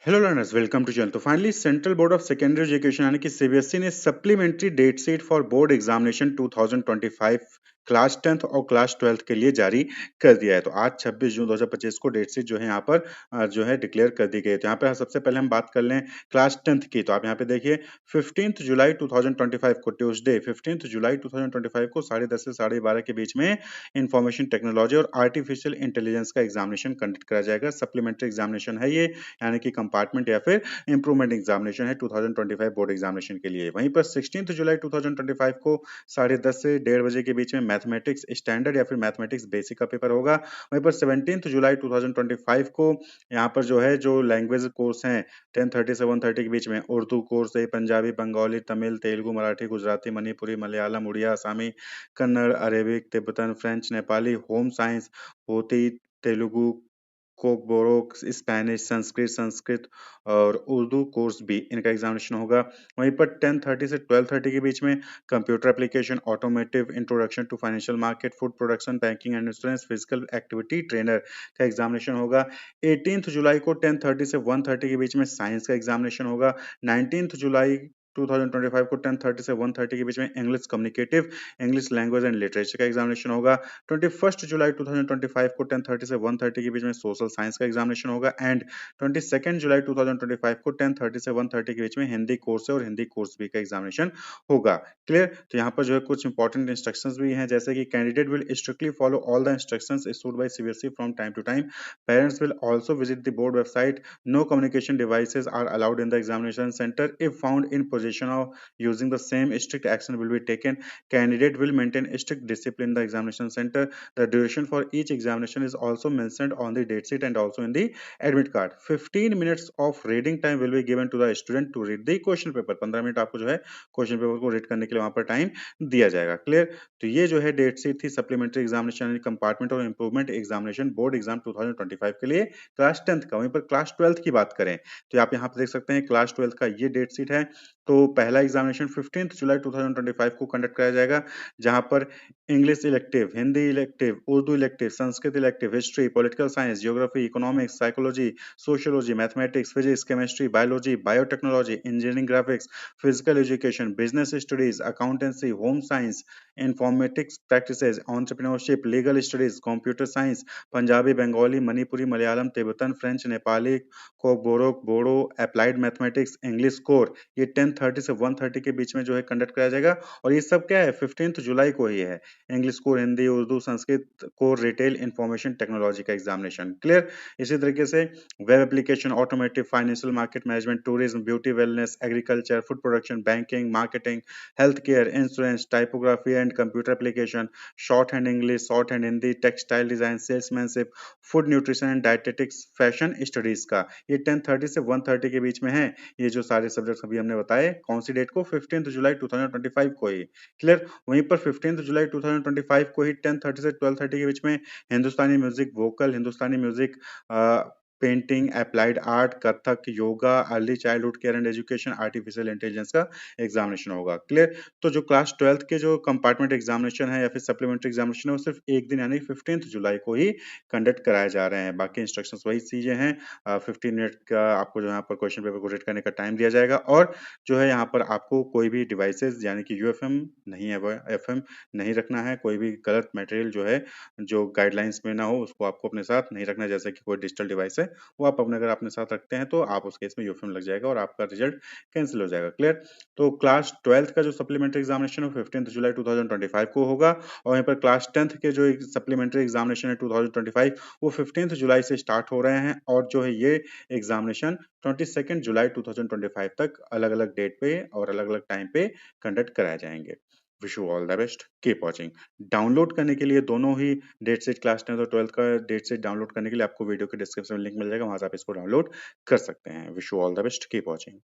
Hello learners, welcome to channel. तो finally central board of secondary education यानी कि CBSE ने supplementary date sheet for board examination 2025 class 10th और class 12th के लिए जारी कर दिया है। तो आज 26 जून 2025 को डेट शीट जो है यहाँ पर जो है डिक्लेयर कर दी गई है। तो यहाँ पे सबसे पहले हम बात कर लें क्लास 10th की। तो आप यहाँ पे देखिए 15 जुलाई 2025 को ट्यूसडे 15 जुलाई 2025 को 10:30 से 12:30 के बीच में इंफॉर्मेशन टेक्नोलॉजी और आर्टिफिशियल इंटेलिजेंस का एग्जामिनेशन कंडक्ट करा जाएगा। सप्लीमेंट्री एग्जामिनेशन है ये, यानी कि कंपार्टमेंट या फिर इंप्रूवमेंट एग्जामिनेशन है 2025 बोर्ड एग्जामिनेशन के लिए। वहीं पर 16 जुलाई 2025 को 10:30 से 1:30 बजे के बीच में मैथमेटिक्स स्टैंडर्ड या फिर मैथमेटिक्स बेसिक का पेपर होगा। वहीं पर 17 जुलाई 2025 को यहाँ पर जो है जो लैंग्वेज कोर्स हैं 10:30 से 1:30 के बीच में उर्दू कोर्स है, Punjabi, Bengali, Tamil, Telugu, Marathi, Gujarati, Manipuri, Malayalam, Oriya, Assamese, Kannada, Arabic, Tibetan, French, Nepali, home science, होती, तेलुगु, कोकबोरोक, स्पेनिश, संस्कृत और उर्दू कोर्स भी इनका एग्जामिनेशन होगा। वहीं पर 10:30 से 12:30 के बीच में computer application, automotive, introduction to financial market, food production, banking and insurance, physical activity trainer का एग्जामिनेशन होगा। 18 जुलाई को 10:30 से 1:30 के बीच में साइंस का एग्जामिनेशन होगा। 19 जुलाई 2025 को 10:30 से 1:30 के बीच में English communicative, English language and literature का एग्जामिनेशन होगा। 21 जुलाई 2025 को 10:30 से 1:30 के बीच में सोशल साइंस का एग्जामिनेशन होगा एंड 22 जुलाई 2025 को 10:30 से 1:30 के बीच में हिंदी कोर्स और हिंदी कोर्स बी का एग्जामिनेशन होगा। क्लियर? तो यहाँ पर जो है कुछ इंपॉर्टेंट इंस्ट्रक्शंस भी हैं, जैसे कि candidate will strictly follow all the instructions issued by CBSE from time to time. Parents will also visit the board website. No communication devices are allowed in the examination center. If found in possession of using the same, strict action will be taken. Candidate will maintain strict discipline in the examination center. The duration for each examination is also mentioned on the date sheet and also in the admit card. 15 minutes of reading time will be given to the student to read the question paper. 15 minute आपको जो है question paper को read करने के लिए वहां पर time दिया जाएगा। क्लियर? तो ये जो है डेट शीट थी सप्लीमेंट्री एग्जामिनेशन, कंपार्टमेंट और इंप्रूवमेंट एग्जामिनेशन बोर्ड एग्जाम 2025 के लिए क्लास 10th का। वहीं पर क्लास 12th की बात करें तो आप यहाँ पे देख सकते हैं क्लास 12th का ये डेट शीट है। तो पहला एग्जामिनेशन 15 जुलाई 2025 को कंडक्ट कराया जाएगा, जहां पर English elective, Hindi elective, Urdu elective, Sanskrit elective, history, political science, geography, economics, psychology, sociology, mathematics, physics, chemistry, biology, biotechnology, engineering, graphics, physical education, business studies, accountancy, home science, informatics practices, entrepreneurship, legal studies, computer science, Punjabi, Bengali, Manipuri, Malayalam, Tibetan, French, Nepali, Kokborok, Bodo, applied mathematics, English core, ये 10:30 से 1:30 के बीच में जो है conduct कराया जाएगा। और ये सब क्या है 15 जुलाई को ही है। English core, Hindi, Urdu, Sanskrit core, retail, information technology का एग्जामिनेशन। क्लियर? इसी तरीके से web application, automotive, financial market management, tourism, beauty wellness, agriculture, food production, banking, marketing, health care, insurance, typography and computer application, short hand English, short hand Hindi, textile design, salesmanship, food nutrition and dietetics, fashion studies का ये 10:30 से 1:30 के बीच में है। ये जो सारे सब्जेक्ट्स अभी हमने बताए कौन सी डेट को 15 जुलाई 2025 को ही। क्लियर? वहीं पर 15 जुलाई 2025 को ही 10:30 से 12:30 के बीच में Hindustani music vocal, Hindustani music painting, applied art, Kathak, yoga, early childhood care and education, artificial intelligence का एग्जामिनेशन होगा। क्लियर? तो जो क्लास 12th के जो कंपार्टमेंट एग्जामिनेशन है या फिर सप्लीमेंट्री एग्जामिनेशन है वो सिर्फ एक दिन यानी 15 जुलाई को ही कंडक्ट कराए जा रहे हैं। बाकी इंस्ट्रक्शंस वही चीजें हैं। 15 मिनट का आपको जो यहाँ पर क्वेश्चन पेपर को रीड करने का टाइम दिया जाएगा और जो है यहाँ पर आपको कोई भी डिवाइसेस यानी कि यूएफएम नहीं है, एफएम नहीं रखना है। कोई भी गलत मटेरियल जो है जो गाइडलाइंस में ना हो उसको आपको अपने साथ नहीं रखना है। जैसे कि कोई डिजिटल डिवाइस है वो आप अगर अपने साथ रखते हैं तो आप उस केस में यूएफएम लग जाएगा और आपका रिजल्ट कैंसिल हो जाएगा। क्लियर? तो क्लास 12th का जो सप्लीमेंट्री एग्जामिनेशन है 15 जुलाई 2025 को होगा और वहीं पर क्लास 10th के जो सप्लीमेंट्री एग्जामिनेशन है 2025 वो 15 जुलाई से स्टार्ट हो रहे हैं और जो है ये एग्जामिनेशन 22 जुलाई 2025 तक अलग-अलग डेट पे और अलग-अलग टाइम पे कंडक्ट कराए जाएंगे। Wish you all the best, keep watching. Download करने के लिए दोनों ही डेट शीट क्लास 10th और 12th का डेट शीट डाउनलोड करने के लिए आपको वीडियो के डिस्क्रिप्शन में लिंक मिल जाएगा, वहां से आप इसको डाउनलोड कर सकते हैं। Wish you all the best, keep watching.